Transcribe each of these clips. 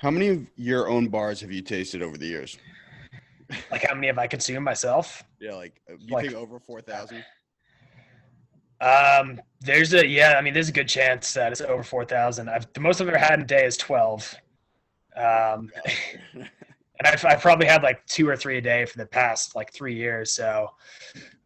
How many of your own bars have you tasted over the years? Like how many have I consumed myself? Yeah, like you Like think over 4,000? there's a good chance that it's over 4,000. The most I've ever had in a day is 12. Um, God. and I've probably had like 2 or 3 a day for the past like 3 years. So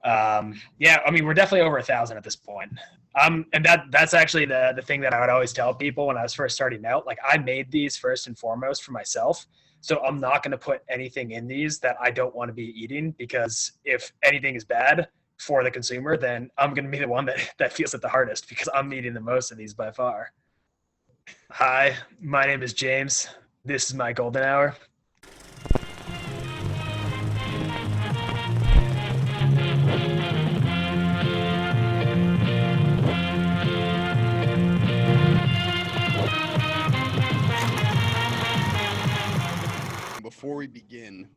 yeah, I mean, we're definitely over 1,000 at this point. And that's actually the thing that I would always tell people when I was first starting out. Like I made these first and foremost for myself. So I'm not going to put anything in these that I don't want to be eating, because if anything is bad for the consumer, then I'm going to be the one that feels it the hardest, because I'm eating the most of these by far. Hi, my name is James. This is my golden hour. Before we begin,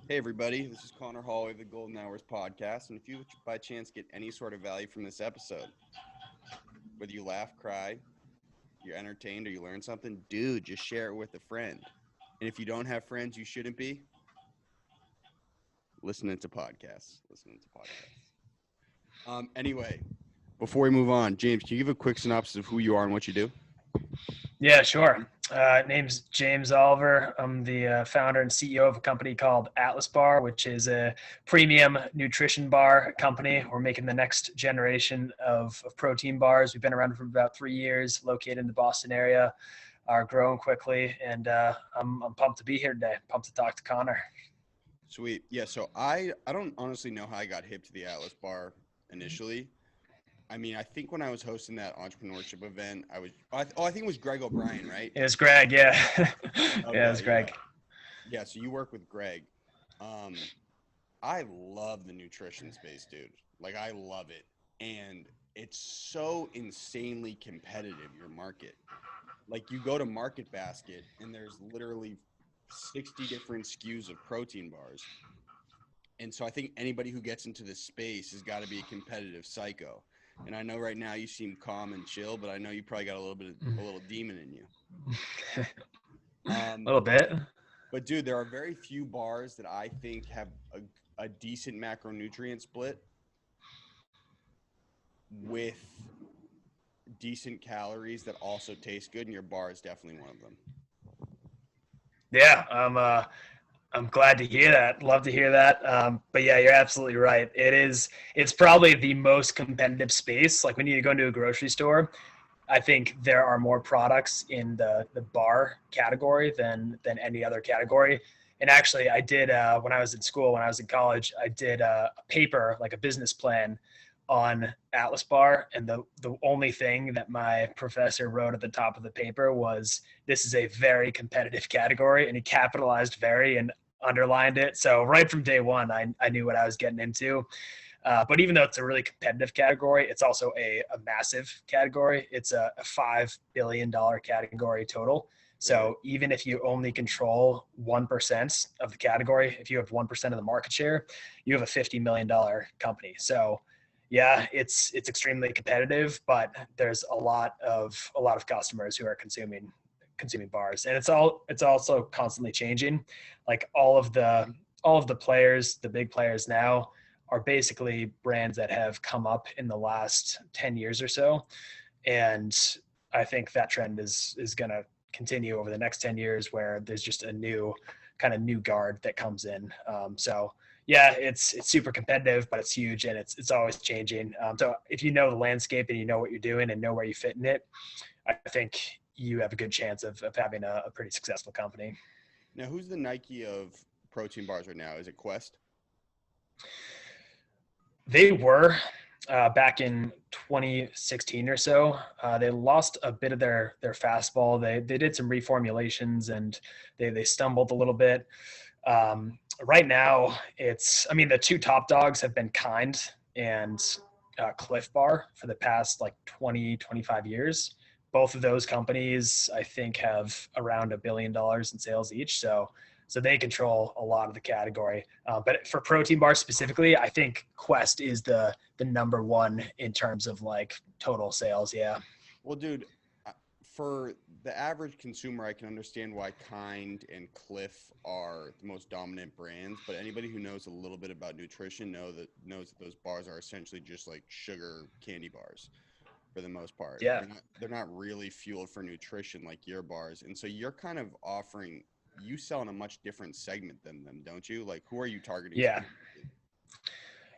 hey everybody, this is Conor, Holway of the Golden Hours podcast, and if you by chance get any sort of value from this episode, whether you laugh, cry, you're entertained, or you learn something, dude, just share it with a friend. And if you don't have friends, you shouldn't be listening to podcasts. Anyway, before we move on, James, can you give a quick synopsis of who you are and what you do? Yeah, sure. Name's James Oliver. I'm the founder and CEO of a company called Atlas Bar, which is a premium nutrition bar company. We're making the next generation of protein bars. We've been around for about 3 years, located in the Boston area, are growing quickly, and I'm pumped to be here today. Pumped to talk to Conor. Sweet. Yeah, so I don't honestly know how I got hip to the Atlas Bar initially. I mean, I think when I was hosting that entrepreneurship event, I think it was Greg O'Brien, right? It was Greg, yeah. Yeah, it was Greg. Yeah, so you work with Greg. I love the nutrition space, dude. Like, I love it. And it's so insanely competitive, your market. Like, you go to Market Basket, and there's literally 60 different SKUs of protein bars. And so I think anybody who gets into this space has got to be a competitive psycho. And I know right now you seem calm and chill, but I know you probably got a little demon in you. A little bit. But dude, there are very few bars that I think have a decent macronutrient split with decent calories that also taste good, and your bar is definitely one of them. Yeah, I'm glad to hear that. Love to hear that. But yeah, you're absolutely right. It's probably the most competitive space. Like when you go into a grocery store, I think there are more products in the bar category than any other category. And actually I did, when I was in school, when I was in college, I did a paper, like a business plan on Atlas Bar. And the only thing that my professor wrote at the top of the paper was, this is a very competitive category, and he capitalized very and underlined it. So right from day one, I knew what I was getting into. But even though it's a really competitive category, it's also a massive category. It's a $5 billion category total. So even if you only control 1% of the category, if you have 1% of the market share, you have a $50 million company. So yeah, it's extremely competitive, but there's a lot of customers who are consuming bars, and it's also constantly changing. Like all of the players, the big players now, are basically brands that have come up in the last 10 years or so. And I think that trend is going to continue over the next 10 years, where there's just a new guard that comes in. So yeah, it's super competitive, but it's huge, and it's always changing. So if you know the landscape and you know what you're doing and know where you fit in it, I think you have a good chance of having a pretty successful company. Now, who's the Nike of protein bars right now? Is it Quest? They were back in 2016 or so. They lost a bit of their fastball. They did some reformulations, and they stumbled a little bit. Right now, the two top dogs have been Kind and Cliff Bar for the past like 20-25 years. Both of those companies, I think, have around $1 billion in sales each. So they control a lot of the category. But for protein bars specifically, I think Quest is the number one in terms of like total sales. Yeah. Well, dude, for the average consumer, I can understand why Kind and Cliff are the most dominant brands, but anybody who knows a little bit about nutrition knows that those bars are essentially just like sugar candy bars for the most part. Yeah. They're not really fueled for nutrition like your bars. And so you're kind of offering, you sell in a much different segment than them, don't you? Like, who are you targeting? Yeah.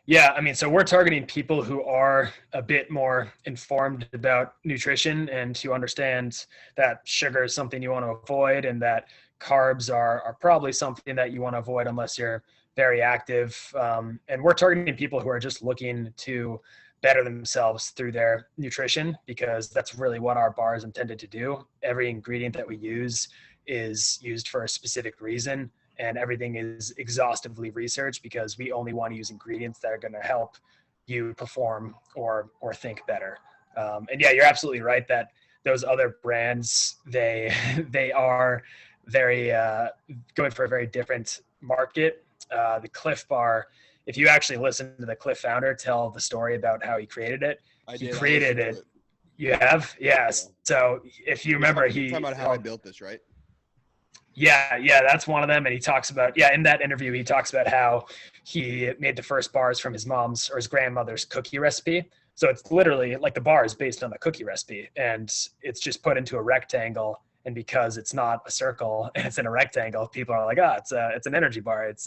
Yeah, I mean, so we're targeting people who are a bit more informed about nutrition and who understand that sugar is something you want to avoid and that carbs are probably something that you want to avoid unless you're very active. And we're targeting people who are just looking to better themselves through their nutrition because that's really what our bar is intended to do. Every ingredient that we use is used for a specific reason. And everything is exhaustively researched because we only want to use ingredients that are going to help you perform or think better. And yeah, you're absolutely right that those other brands, they are very going for a very different market. The Cliff Bar, if you actually listen to the Cliff founder tell the story about how he created it, he created it. You have? Yes. So if you remember, he talking about how I built this, right? Yeah, that's one of them. And he talks about, in that interview, he talks about how he made the first bars from his mom's or his grandmother's cookie recipe. So it's literally like the bar is based on the cookie recipe and it's just put into a rectangle. And because it's not a circle and it's in a rectangle, people are like, it's an energy bar. It's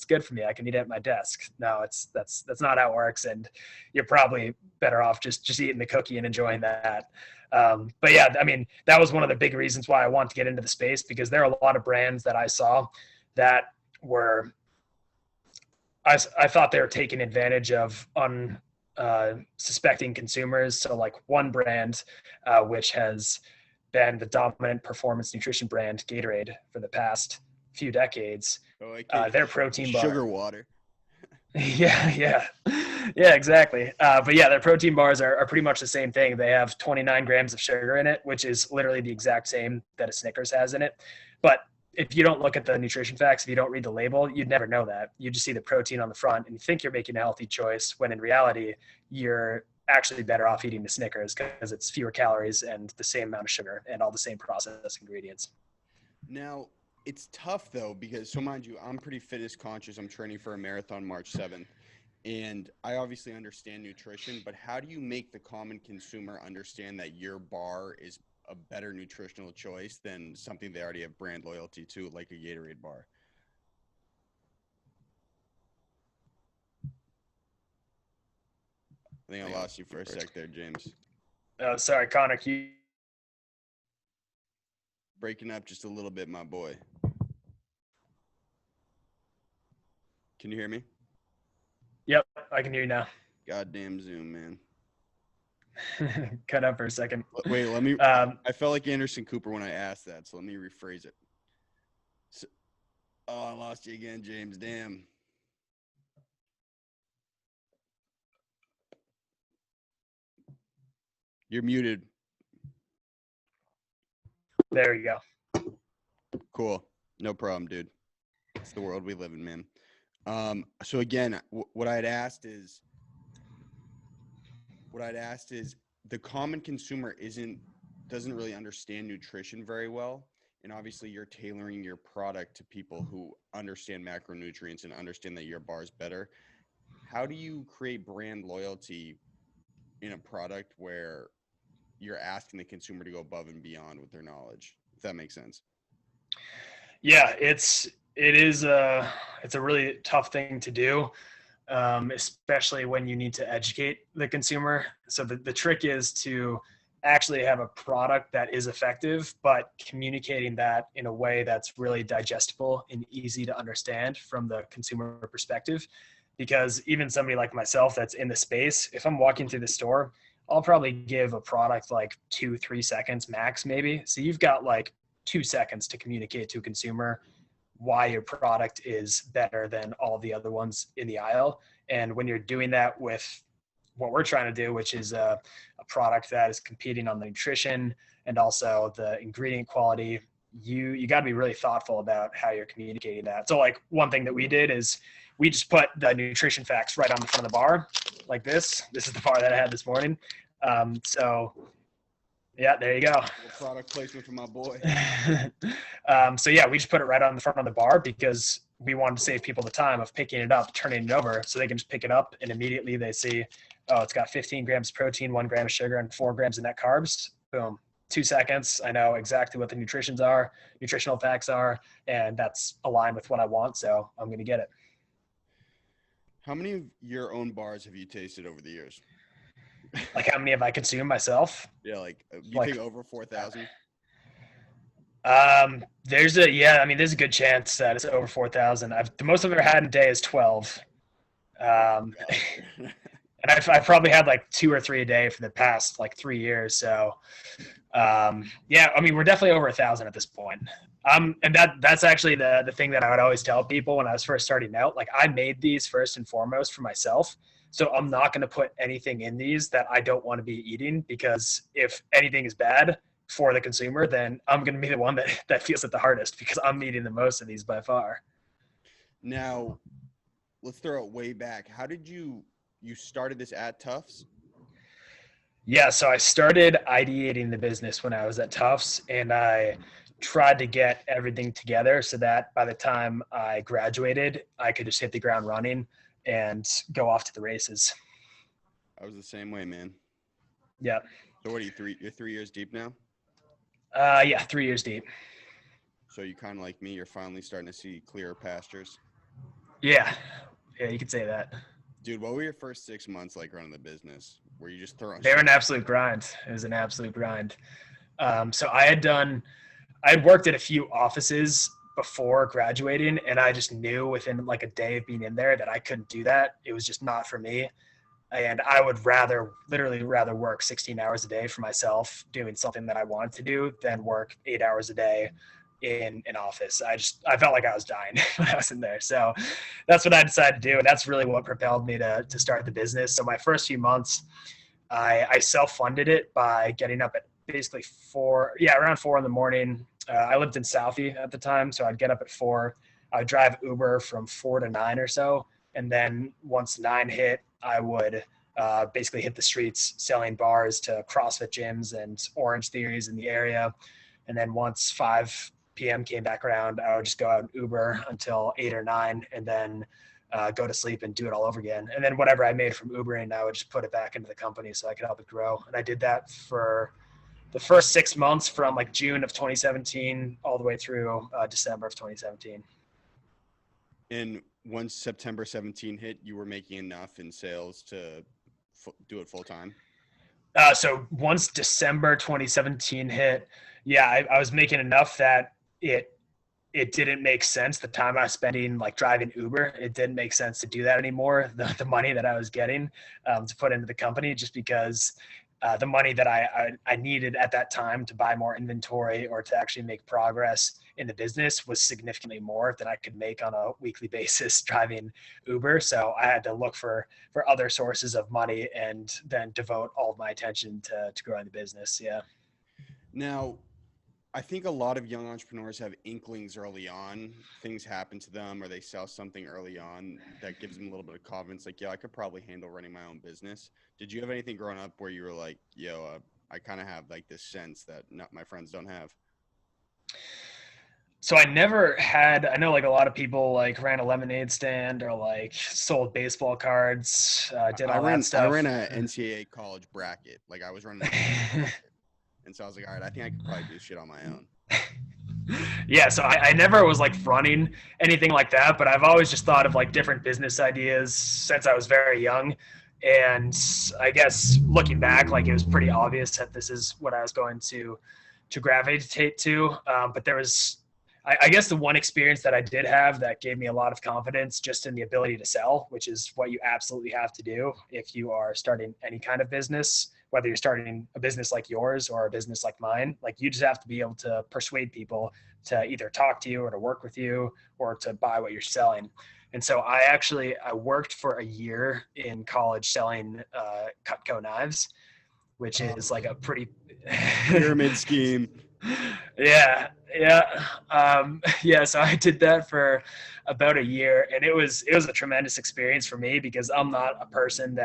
good for me. I can eat it at my desk. No, that's not how it works. And you're probably better off just eating the cookie and enjoying that. But yeah, I mean, that was one of the big reasons why I wanted to get into the space because there are a lot of brands that I saw that were, I thought they were taking advantage of unsuspecting consumers. So like one brand, which has been the dominant performance nutrition brand, Gatorade, for the past few decades. Their protein bar. Sugar water. Yeah, exactly. But yeah, their protein bars are pretty much the same thing. They have 29 grams of sugar in it, which is literally the exact same that a Snickers has in it. But if you don't look at the nutrition facts, if you don't read the label, you'd never know that. You just see the protein on the front and you think you're making a healthy choice when in reality, you're actually better off eating the Snickers because it's fewer calories and the same amount of sugar and all the same processed ingredients. Now, it's tough though, because so mind you, I'm pretty fitness conscious. I'm training for a marathon March 7th. And I obviously understand nutrition, but how do you make the common consumer understand that your bar is a better nutritional choice than something they already have brand loyalty to, like a Gatorade bar? I think I lost you for a sec there, James. Oh, sorry, Conor. Breaking up just a little bit, my boy. Can you hear me? Yep, I can hear you now. Goddamn Zoom, man. Cut out for a second. Wait, let me. I felt like Anderson Cooper when I asked that, so let me rephrase it. So, I lost you again, James. Damn. You're muted. There you go. Cool. No problem, dude. It's the world we live in, man. So again, what I'd asked is the common consumer doesn't really understand nutrition very well. And obviously you're tailoring your product to people who understand macronutrients and understand that your bar is better. How do you create brand loyalty in a product where you're asking the consumer to go above and beyond with their knowledge, if that makes sense? Yeah, it's a really tough thing to do, especially when you need to educate the consumer. So the trick is to actually have a product that is effective, but communicating that in a way that's really digestible and easy to understand from the consumer perspective. Because even somebody like myself that's in the space, if I'm walking through the store, I'll probably give a product like 2-3 seconds max, maybe. So you've got like 2 seconds to communicate to a consumer why your product is better than all the other ones in the aisle. And when you're doing that with what we're trying to do, which is a product that is competing on the nutrition and also the ingredient quality, you got to be really thoughtful about how you're communicating that. So like one thing that we did is we just put the nutrition facts right on the front of the bar like this. This is the bar that I had this morning. So Yeah, there you go. Product placement for my boy. So yeah, we just put it right on the front of the bar because we wanted to save people the time of picking it up, turning it over, so they can just pick it up and immediately they see, oh, it's got 15 grams of protein, 1 gram of sugar, and 4 grams of net carbs. Boom, 2 seconds. I know exactly what the nutritional facts are, and that's aligned with what I want. So I'm going to get it. How many of your own bars have you tasted over the years? Like how many have I consumed myself? Yeah, like you think over 4,000? There's a good chance that it's over 4,000. The most I've ever had in a day is 12. And I've probably had like 2 or 3 a day for the past like 3 years. So, yeah, I mean, we're definitely over 1,000 at this point. And that's actually the thing that I would always tell people when I was first starting out. Like I made these first and foremost for myself. So I'm not going to put anything in these that I don't want to be eating, because if anything is bad for the consumer, then I'm going to be the one that feels it the hardest, because I'm eating the most of these by far. Now, let's throw it way back. How did you started this at Tufts? Yeah, so I started ideating the business when I was at Tufts, and I tried to get everything together so that by the time I graduated, I could just hit the ground running and go off to the races. I was the same way, man. Yeah. So what are you're 3 years deep now? Yeah, 3 years deep. So you kind of like me, you're finally starting to see clearer pastures. Yeah, you could say that. Dude, what were your first 6 months like running the business? Were you just throwing? They were an absolute grind. It was an absolute grind. So I had worked at a few offices before graduating, and I just knew within like a day of being in there that I couldn't do that. It was just not for me. And I would literally rather work 16 hours a day for myself doing something that I wanted to do than work 8 hours a day in an office. I felt like I was dying when I was in there. So that's what I decided to do. And that's really what propelled me to start the business. So my first few months, I self-funded it by getting up at basically around 4 in the morning. I lived in Southie at the time, so I'd get up at 4. I'd drive Uber from 4 to 9 or so. And then once 9 hit, I would basically hit the streets selling bars to CrossFit gyms and Orange Theories in the area. And then once 5 p.m. came back around, I would just go out and Uber until 8 or 9 and then go to sleep and do it all over again. And then whatever I made from Ubering, I would just put it back into the company so I could help it grow. And I did that for the first 6 months from like June of 2017 all the way through December of 2017. And once September 17 hit, you were making enough in sales to do it full time? So once December 2017 hit, yeah, I was making enough that it didn't make sense. The time I was spending like driving Uber, it didn't make sense to do that anymore. The money that I was getting to put into the company, just because the money that I needed at that time to buy more inventory or to actually make progress in the business was significantly more than I could make on a weekly basis driving Uber. So I had to look for other sources of money and then devote all of my attention to growing the business. Yeah. Now, I think a lot of young entrepreneurs have inklings early on. Things happen to them or they sell something early on that gives them a little bit of confidence. Like, yeah, I could probably handle running my own business. Did you have anything growing up where you were like, I kind of have like this sense that my friends don't have? So I never had, I know like a lot of people like ran a lemonade stand or like sold baseball cards, did all that stuff. I ran a NCAA college bracket. Like I was running a and so I was like, all right, I think I could probably do shit on my own. Yeah, so I never was like running anything like that, but I've always just thought of like different business ideas since I was very young. And I guess looking back, like it was pretty obvious that this is what I was going to gravitate to. But there was, I guess the one experience that I did have that gave me a lot of confidence just in the ability to sell, which is what you absolutely have to do if you are starting any kind of business, whether you're starting a business like yours or a business like mine. Like you just have to be able to persuade people to either talk to you or to work with you or to buy what you're selling. And so I worked for a year in college selling Cutco knives, which is like a pretty pyramid scheme. Yeah. So I did that for about a year, and it was a tremendous experience for me because I'm not a person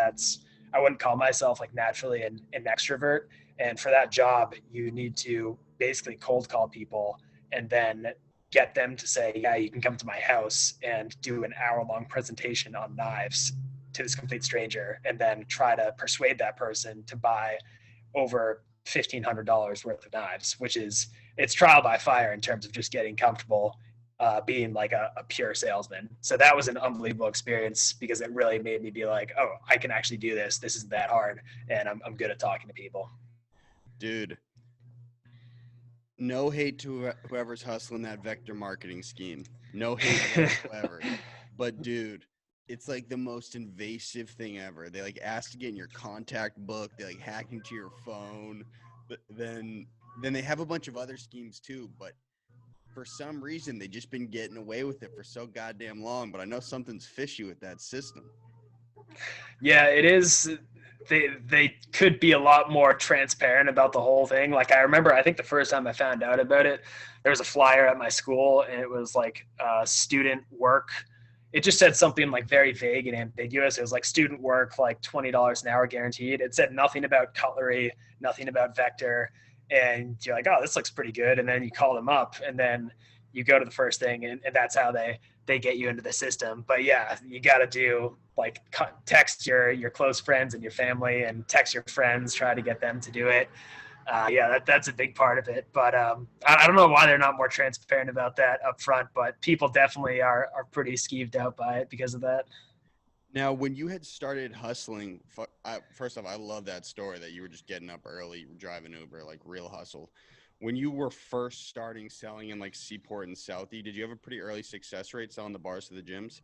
I wouldn't call myself like naturally an extrovert. And for that job, you need to basically cold call people and then get them to say, yeah, you can come to my house and do an hour-long presentation on knives to this complete stranger, and then try to persuade that person to buy over $1,500 worth of knives, which is, it's trial by fire in terms of just getting comfortable being like a pure salesman. So that was an unbelievable experience because it really made me be like, oh, I can actually do this. This isn't that hard. And I'm good at talking to people. Dude, no hate to whoever's hustling that vector marketing scheme. No hate whatsoever. But dude, it's like the most invasive thing ever. They like ask to get in your contact book. They like hack into your phone. But then they have a bunch of other schemes too. But for some reason, they just been getting away with it for so goddamn long. But I know something's fishy with that system. Yeah, it is. They could be a lot more transparent about the whole thing. Like I remember, I think the first time I found out about it, there was a flyer at my school, and it was like student work. It just said something like very vague and ambiguous. It was like student work, like $20 an hour guaranteed. It said nothing about cutlery, nothing about vector. And you're like, oh, this looks pretty good. And then you call them up, and then you go to the first thing, and that's how they get you into the system. But yeah, you got to do like text your close friends and your family, and text your friends, try to get them to do it. Yeah, that's a big part of it. But I don't know why they're not more transparent about that up front, but people definitely are pretty skeeved out by it because of that. Now, when you had started hustling, first off, I love that story that you were just getting up early, driving Uber, like real hustle. When you were first starting selling in like Seaport and Southie, did you have a pretty early success rate selling the bars to the gyms?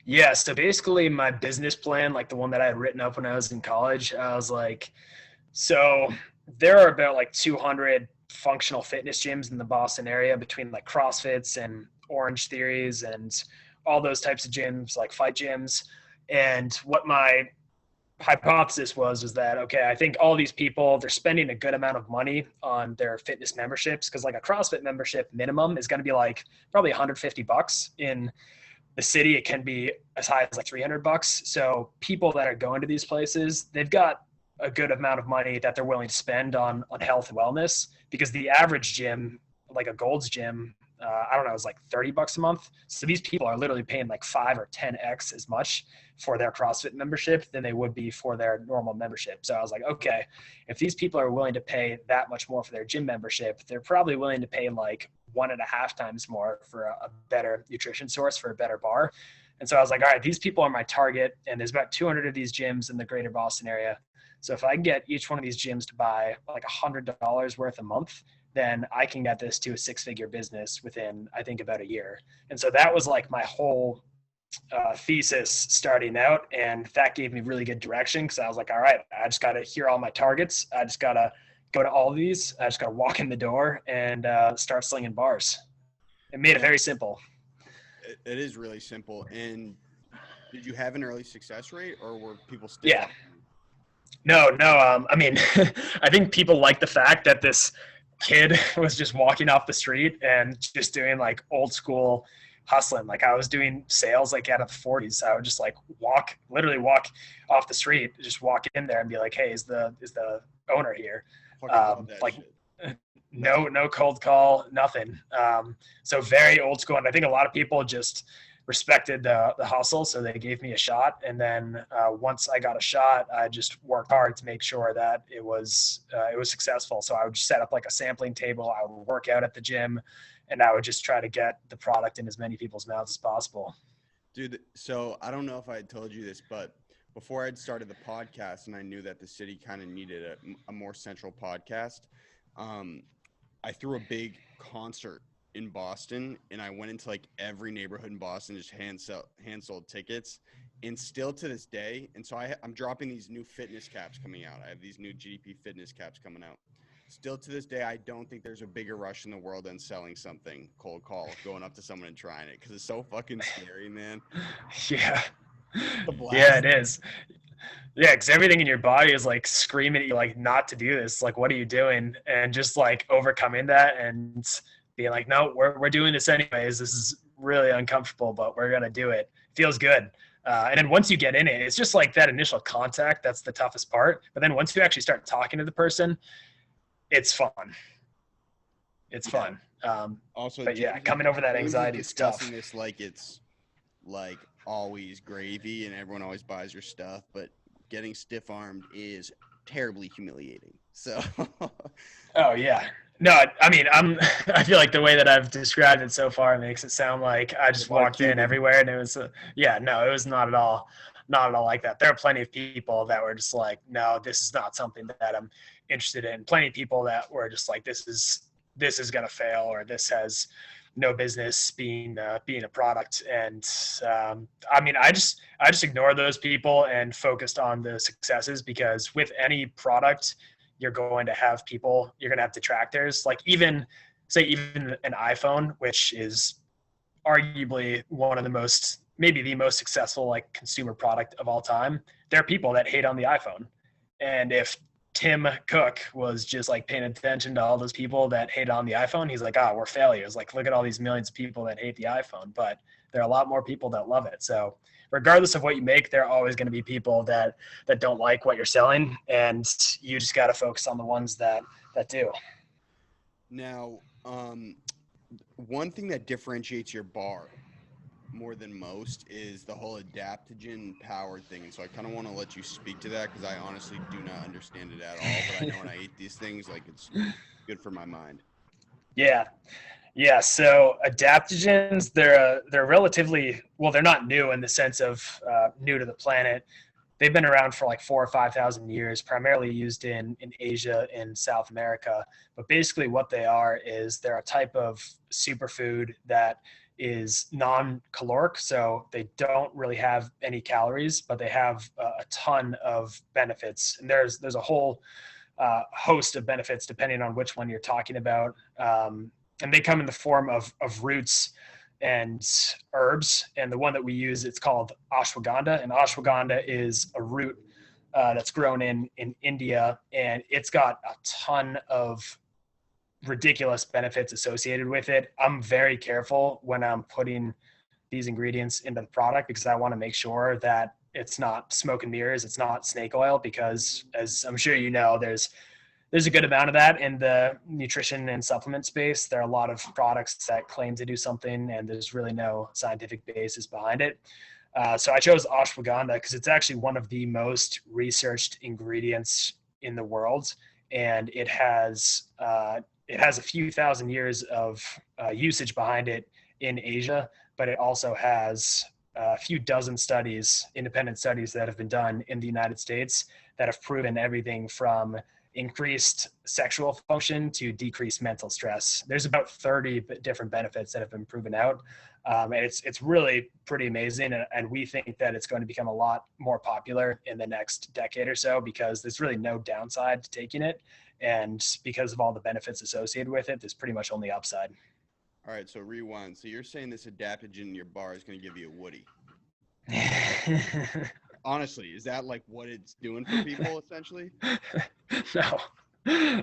Yeah, so basically my business plan, like the one that I had written up when I was in college, I was like, so there are about like 200 functional fitness gyms in the Boston area between like CrossFits and Orange Theories and all those types of gyms, like fight gyms. And what my hypothesis was that, okay, I think all these people, they're spending a good amount of money on their fitness memberships, because like a CrossFit membership minimum is going to be like probably $150. In the city, it can be as high as like $300. So people that are going to these places, they've got a good amount of money that they're willing to spend on health and wellness, because the average gym, like a Gold's gym, I don't know, it's like $30 a month. So these people are literally paying like 5 or 10x as much for their CrossFit membership than they would be for their normal membership. So I was like, okay, if these people are willing to pay that much more for their gym membership, they're probably willing to pay like 1.5 times more for a better nutrition source, for a better bar. And so I was like, all right, these people are my target. And there's about 200 of these gyms in the greater Boston area. So if I can get each one of these gyms to buy like $100 worth a month, then I can get this to a 6-figure business within, I think, about a year. And so that was like my whole thesis starting out. And that gave me really good direction, because I was like, all right, I just got to hear all my targets. I just got to go to all of these. I just got to walk in the door and start slinging bars. It made it very simple. It is really simple. And did you have an early success rate, or were people still? Yeah. No. I mean, I think people like the fact that this kid was just walking off the street and just doing like old school hustling. Like I was doing sales like out of the 40s. I would just like literally walk off the street, just walk in there and be like, hey, is the owner here? Like shit. No cold call, nothing. So very old school. And I think a lot of people just respected the hustle, so they gave me a shot. And then once I got a shot, I just worked hard to make sure that it was successful. So I would just set up like a sampling table. I would work out at the gym, and I would just try to get the product in as many people's mouths as possible. Dude, so I don't know if I had told you this, but before I'd started the podcast and I knew that the city kind of needed a more central podcast, I threw a big concert in Boston, and I went into like every neighborhood in Boston, just hand sold tickets. And still to this day, and so I'm dropping these new fitness caps coming out. I have these new GDP fitness caps coming out. Still to this day, I don't think there's a bigger rush in the world than selling something cold call, going up to someone and trying it, because it's so fucking scary, man. Yeah. Yeah, it is. Yeah, because everything in your body is like screaming at you like not to do this. Like, what are you doing? And just like overcoming that and being like, no, we're doing this anyways. This is really uncomfortable, but we're going to do it. Feels good. And then once you get in it, it's just like that initial contact. That's the toughest part. But then once you actually start talking to the person, it's fun. It's fun. Also, but yeah, coming over that anxiety is tough. Discussing this like it's like always gravy and everyone always buys your stuff, but getting stiff armed is terribly humiliating. So. Oh yeah. No, I mean, I feel like the way that I've described it so far makes it sound like I just walked in everywhere and it was, no, it was not at all like that. There are plenty of people that were just like, no, this is not something that I'm interested in. Plenty of people that were just like, this is going to fail, or this has no business being a product. And I mean, I just ignore those people and focused on the successes, because with any product, you're going to have people, you're going to have detractors. Like even an iPhone, which is arguably one of the most, maybe the most successful like consumer product of all time. There are people that hate on the iPhone. And if Tim Cook was just like paying attention to all those people that hate on the iPhone, he's like, we're failures. Like, look at all these millions of people that hate the iPhone, but there are a lot more people that love it. So regardless of what you make, there are always going to be people that don't like what you're selling, and you just got to focus on the ones that do. Now, one thing that differentiates your bar more than most is the whole adaptogen power thing. And so I kind of want to let you speak to that, because I honestly do not understand it at all. But I know when I eat these things, like, it's good for my mind. Yeah. So adaptogens, they're relatively, well, they're not new in the sense of new to the planet. They've been around for like 4,000 or 5,000 years, primarily used in Asia and South America. But basically what they are is they're a type of superfood that is non-caloric. So they don't really have any calories, but they have a ton of benefits. And there's a whole host of benefits depending on which one you're talking about. And they come in the form of roots and herbs. And the one that we use, it's called ashwagandha. And ashwagandha is a root that's grown in India. And it's got a ton of ridiculous benefits associated with it. I'm very careful when I'm putting these ingredients into the product, because I want to make sure that it's not smoke and mirrors. It's not snake oil, because as I'm sure you know, there's a good amount of that in the nutrition and supplement space. There are a lot of products that claim to do something, and there's really no scientific basis behind it. So I chose ashwagandha because it's actually one of the most researched ingredients in the world, and it has a few thousand years of usage behind it in Asia, but it also has a few dozen studies, independent studies that have been done in the United States that have proven everything from increased sexual function to decreased mental stress. There's about 30 different benefits that have been proven out. And it's really pretty amazing. And we think that it's going to become a lot more popular in the next decade or so, because there's really no downside to taking it. And because of all the benefits associated with it, there's pretty much only upside. All right, so rewind. So you're saying this adaptogen in your bar is going to give you a Woody? Honestly, is that like what it's doing for people essentially?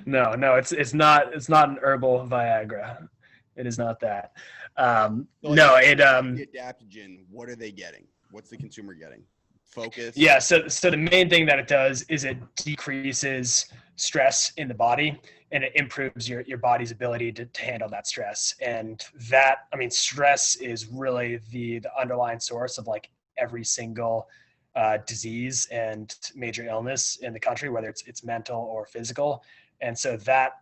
No. It's not an herbal Viagra. It is not that. So like, no, the adaptogen. What are they getting? What's the consumer getting? Focus. Yeah. So the main thing that it does is it decreases stress in the body, and it improves your body's ability to handle that stress. And that, I mean, stress is really the underlying source of like every single disease and major illness in the country, whether it's mental or physical. And so that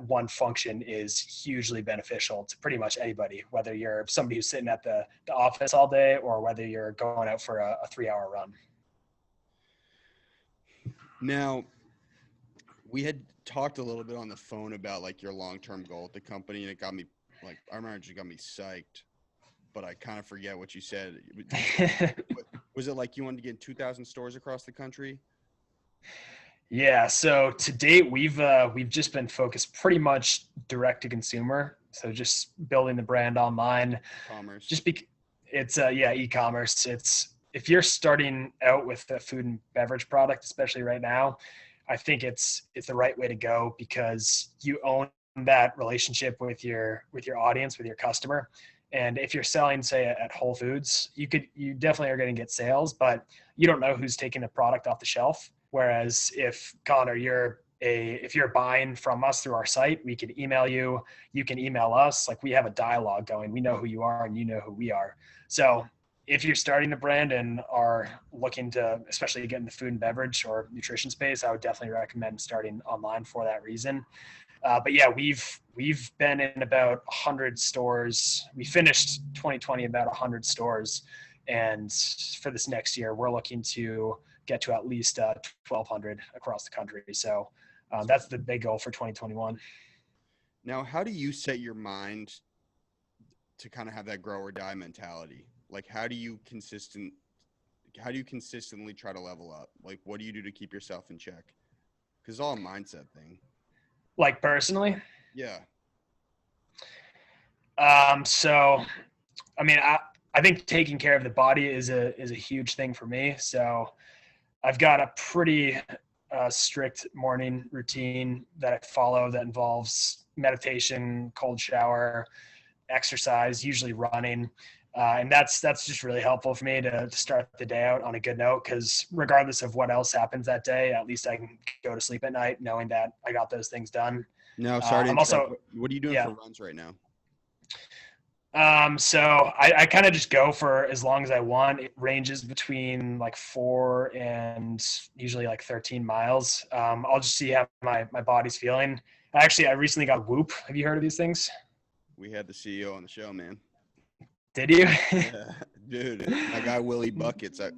one function is hugely beneficial to pretty much anybody, whether you're somebody who's sitting at the office all day or whether you're going out for a 3-hour run. Now, we had talked a little bit on the phone about like your long-term goal at the company, and it got me like, I remember it just got me psyched, but I kind of forget what you said. Was it like you wanted to get in 2,000 stores across the country? Yeah. So to date, we've just been focused pretty much direct to consumer. So just building the brand online. Commerce. It's e-commerce. It's, if you're starting out with a food and beverage product, especially right now, I think it's the right way to go, because you own that relationship with your audience, with your customer. And if you're selling, say, at Whole Foods, you definitely are going to get sales, but you don't know who's taking the product off the shelf. Whereas if Connor, if you're buying from us through our site, we can email you, you can email us. Like, we have a dialogue going. We know who you are and you know who we are. So if you're starting a brand and are looking to, especially get in the food and beverage or nutrition space, I would definitely recommend starting online for that reason. But yeah, we've been in about 100 stores. We finished 2020 about 100 stores, and for this next year, we're looking to get to at least 1,200 across the country. So that's the big goal for 2021. Now, how do you set your mind to kind of have that grow or die mentality? Like, how do you consistently try to level up? Like, what do you do to keep yourself in check? Because it's all a mindset thing. Like, personally? Yeah. So, I mean, I think taking care of the body is a huge thing for me. So I've got a pretty strict morning routine that I follow that involves meditation, cold shower, exercise, usually running. And that's just really helpful for me to start the day out on a good note, because regardless of what else happens that day, at least I can go to sleep at night knowing that I got those things done. No, sorry to interrupt. What are you doing for runs right now? So I kind of just go for as long as I want. It ranges between like 4 and usually like 13 miles. I'll just see how my body's feeling. I recently got Whoop. Have you heard of these things? We had the CEO on the show, man. Did you? Yeah, dude, my guy Willie Buckets. I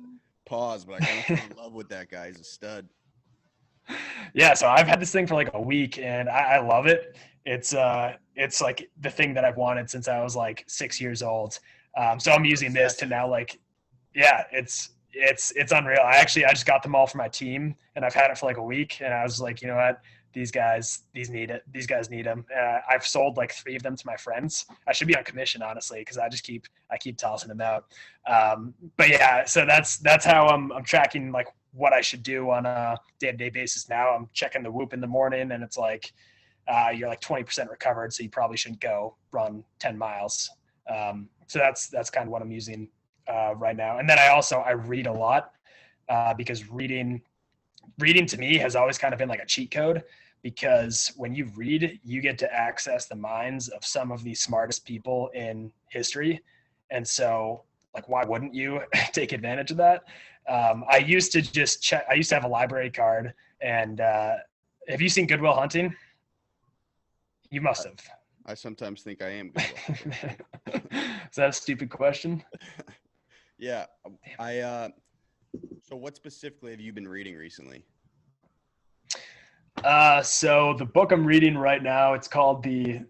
paused, but I kind of fell in love with that guy. He's a stud. Yeah, so I've had this thing for like a week, and I love it. It's like the thing that I've wanted since I was like 6 years old. So I'm using this to now, like, yeah, it's unreal. I just got them all for my team, and I've had it for like a week, and I was like, you know what? These guys need it. These guys need them. I've sold like 3 of them to my friends. I should be on commission, honestly, because I keep tossing them out. But yeah, so that's how I'm tracking like what I should do on a day-to-day basis now. I'm checking the Whoop in the morning, and it's like you're like 20% recovered, so you probably shouldn't go run 10 miles. So that's kind of what I'm using right now. And then I read a lot because reading to me has always kind of been like a cheat code, because when you read, you get to access the minds of some of the smartest people in history. And so, like, why wouldn't you take advantage of that? I used to just check. I used to have a library card. And have you seen Good Will Hunting? You must have. I sometimes think I am Good Will Hunting. Is that a stupid question? Yeah. So what specifically have you been reading recently? So the book I'm reading right now, it's called the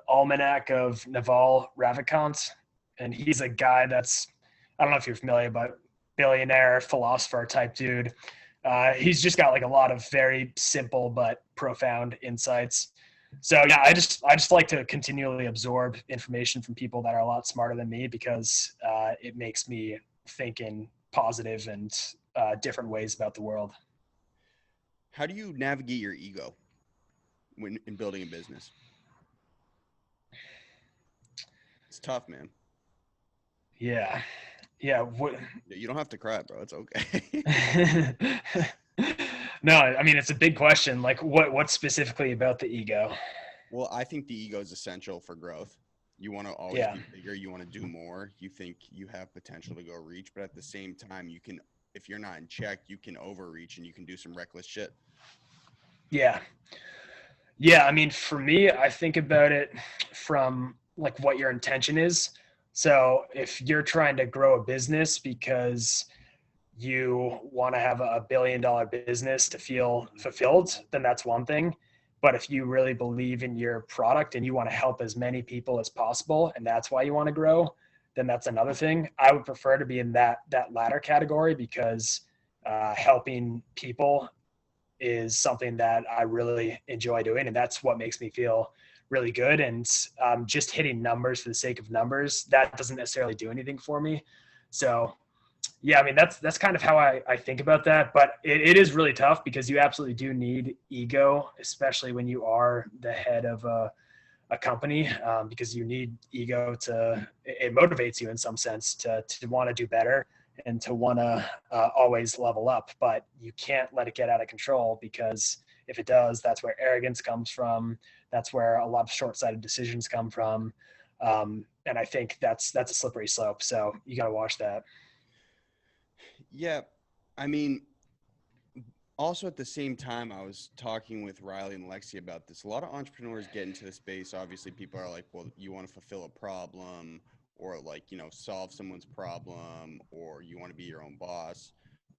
Almanac of Naval Ravikant. And he's a guy that's, I don't know if you're familiar, but billionaire philosopher type dude. He's just got like a lot of very simple but profound insights. So yeah, I just like to continually absorb information from people that are a lot smarter than me, because it makes me think in positive and different ways about the world. How do you navigate your ego when in building a business? It's tough, man. Yeah. You don't have to cry, bro. It's okay. No, I mean, it's a big question. Like, what specifically about the ego? Well, I think the ego is essential for growth. You want to always be bigger. You want to do more. You think you have potential to go reach, but at the same time, you can, if you're not in check, you can overreach and you can do some reckless shit. Yeah. Yeah. I mean, for me, I think about it from like what your intention is. So if you're trying to grow a business because you want to have a $1 billion business to feel fulfilled, then that's one thing. But if you really believe in your product and you want to help as many people as possible, and that's why you want to grow, then that's another thing. I would prefer to be in that latter category, because helping people is something that I really enjoy doing. And that's what makes me feel really good. And just hitting numbers for the sake of numbers, that doesn't necessarily do anything for me. So Yeah, I mean, that's kind of how I think about that, but it is really tough because you absolutely do need ego, especially when you are the head of a company, because you need ego to, it motivates you in some sense to want to do better and to want to always level up, but you can't let it get out of control, because if it does, that's where arrogance comes from. That's where a lot of short-sighted decisions come from. And I think that's a slippery slope. So you got to watch that. Yeah, I mean, also at the same time, I was talking with Riley and Lexi about this. A lot of entrepreneurs get into the space. Obviously, people are like, well, you want to fulfill a problem, or like, solve someone's problem, or you want to be your own boss.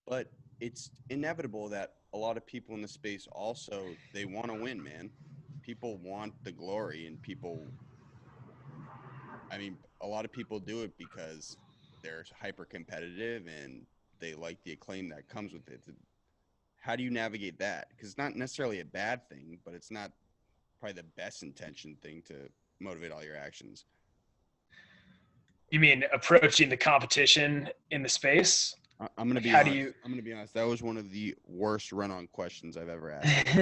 But it's inevitable that a lot of people in the space also, they want to win, man. People want the glory, and I mean, a lot of people do it because they're hyper competitive and they like the acclaim that comes with it. How do you navigate that? Because it's not necessarily a bad thing, but it's not probably the best intention thing to motivate all your actions. You mean approaching the competition in the space? I'm gonna Like, be how do honest. you? I'm gonna be honest. That was one of the worst run-on questions I've ever asked.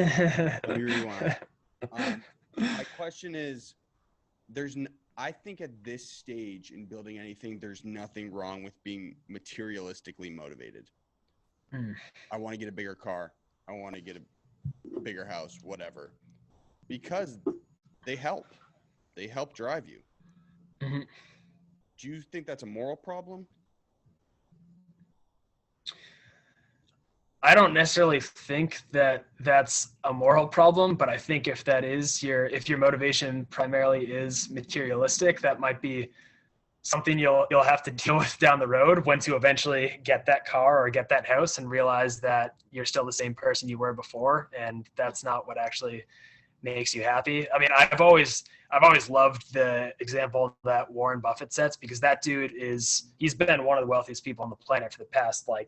Let me rewind. My question is, I think at this stage in building anything, there's nothing wrong with being materialistically motivated. Hmm. I want to get a bigger car. I want to get a bigger house, whatever, because they help. They help drive you. Mhm. Do you think that's a moral problem? I don't necessarily think that that's a moral problem, but I think if your motivation primarily is materialistic, that might be something you'll have to deal with down the road once you eventually get that car or get that house and realize that you're still the same person you were before, and that's not what actually makes you happy. I mean, I've always loved the example that Warren Buffett sets, because that dude he's been one of the wealthiest people on the planet for the past like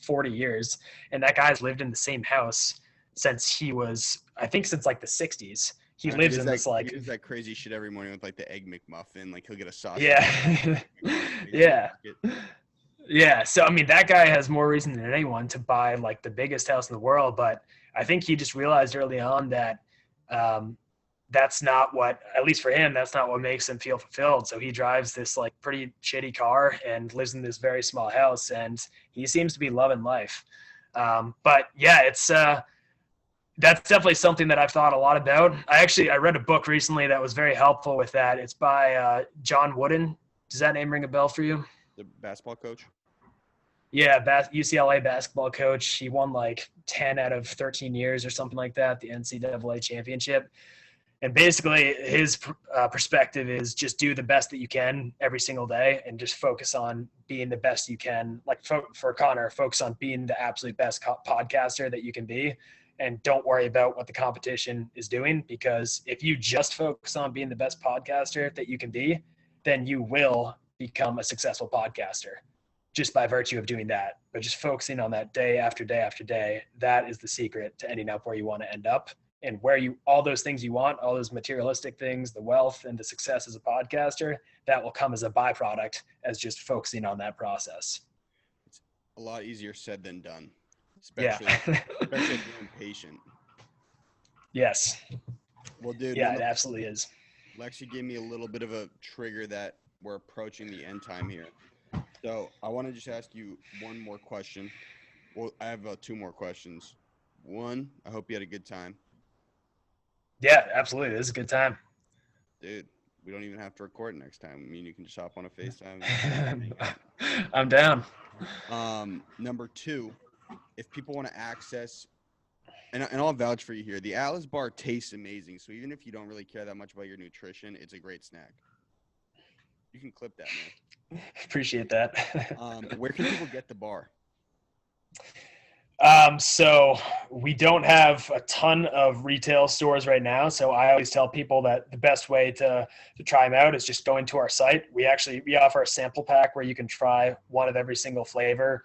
40 years, and that guy's lived in the same house since he was, I think, since like the 60s. He He lives does in this he like, does that crazy shit every morning with like the egg McMuffin. Like he'll get a sausage. yeah. Yeah. Biscuit. Yeah. So, I mean, that guy has more reason than anyone to buy like the biggest house in the world. But I think he just realized early on that um, that's not what, at least for him, that's not what makes him feel fulfilled. So he drives this like pretty shitty car and lives in this very small house, and he seems to be loving life. But yeah, that's definitely something that I've thought a lot about. I read a book recently that was very helpful with that. It's by John Wooden. Does that name ring a bell for you? The basketball coach. Yeah, UCLA basketball coach. He won like 10 out of 13 years or something like that, the NCAA championship. And basically, his perspective is just do the best that you can every single day and just focus on being the best you can. Like for Conor, focus on being the absolute best podcaster that you can be. And don't worry about what the competition is doing, because if you just focus on being the best podcaster that you can be, then you will become a successful podcaster just by virtue of doing that. But just focusing on that day after day after day, that is the secret to ending up where you want to end up, and where all those things you want, all those materialistic things, the wealth and the success as a podcaster, that will come as a byproduct as just focusing on that process. It's a lot easier said than done, Yeah. especially if you're impatient. Yes. Well, dude, Yeah, it absolutely is. Lexi gave me a little bit of a trigger that we're approaching the end time here. So I want to just ask you one more question. Well, I have two more questions. One, I hope you had a good time. Yeah, absolutely. This is a good time. Dude, we don't even have to record next time. I mean, you can just hop on a FaceTime. I'm down. Number two, if people want to access, and I'll vouch for you here, the Atlas bar tastes amazing. So even if you don't really care that much about your nutrition, it's a great snack. You can clip that, man. Appreciate that. Where can people get the bar? So we don't have a ton of retail stores right now. So I always tell people that the best way to try them out is just going to our site. We offer a sample pack where you can try one of every single flavor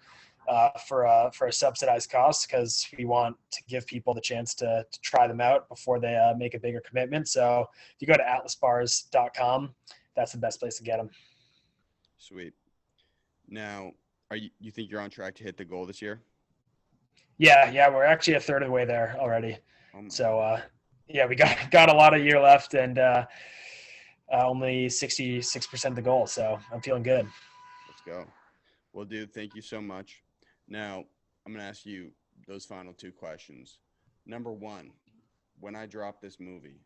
for a subsidized cost, because we want to give people the chance to try them out before they make a bigger commitment. So if you go to atlasbars.com, that's the best place to get them. Sweet. Now, You think you're on track to hit the goal this year? Yeah, we're actually a third of the way there already. Oh So yeah, we got a lot of year left, and only 66% of the goal. So I'm feeling good. let's go. Well, dude, thank you so much. Now, I'm going to ask you those final two questions. Number one, when I drop this movie,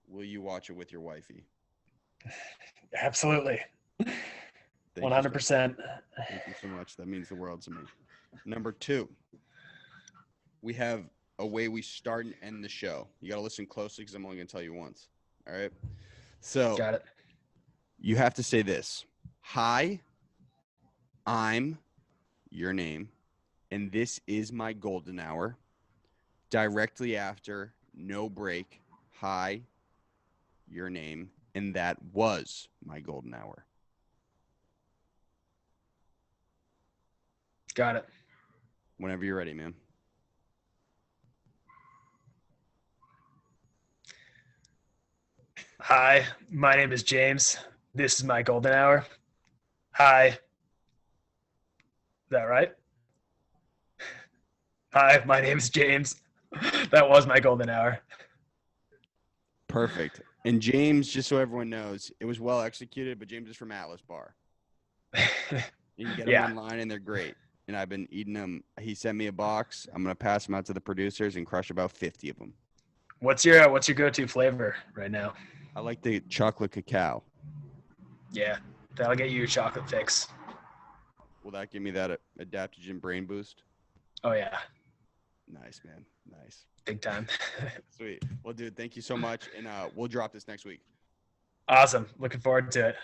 will you watch it with your wifey? Absolutely. Thank you 100%. Thank you so much. That means the world to me. Number two, we have a way we start and end the show. You got to listen closely because I'm only going to tell you once. All right. So Got it. you have to say this: Hi, I'm your name, and this is my golden hour. Directly after, no break. Hi, your name, and that was my golden hour. Got it. Whenever you're ready, man. Hi, my name is James. This is my golden hour. Hi. Is that right? Hi, my name is James. That was my golden hour. Perfect. And James, just so everyone knows, it was well executed, but James is from Atlas Bar. You can get them Yeah. online, and they're great. And I've been eating them. He sent me a box. I'm going to pass them out to the producers and crush about 50 of them. What's your go-to flavor right now? I like the chocolate cacao. Yeah, that'll get you your chocolate fix. Will that give me that adaptogen brain boost? Oh yeah, Nice, man. Nice. big time. Sweet. Well, dude, thank you so much. And we'll drop this next week. Awesome. Looking forward to it.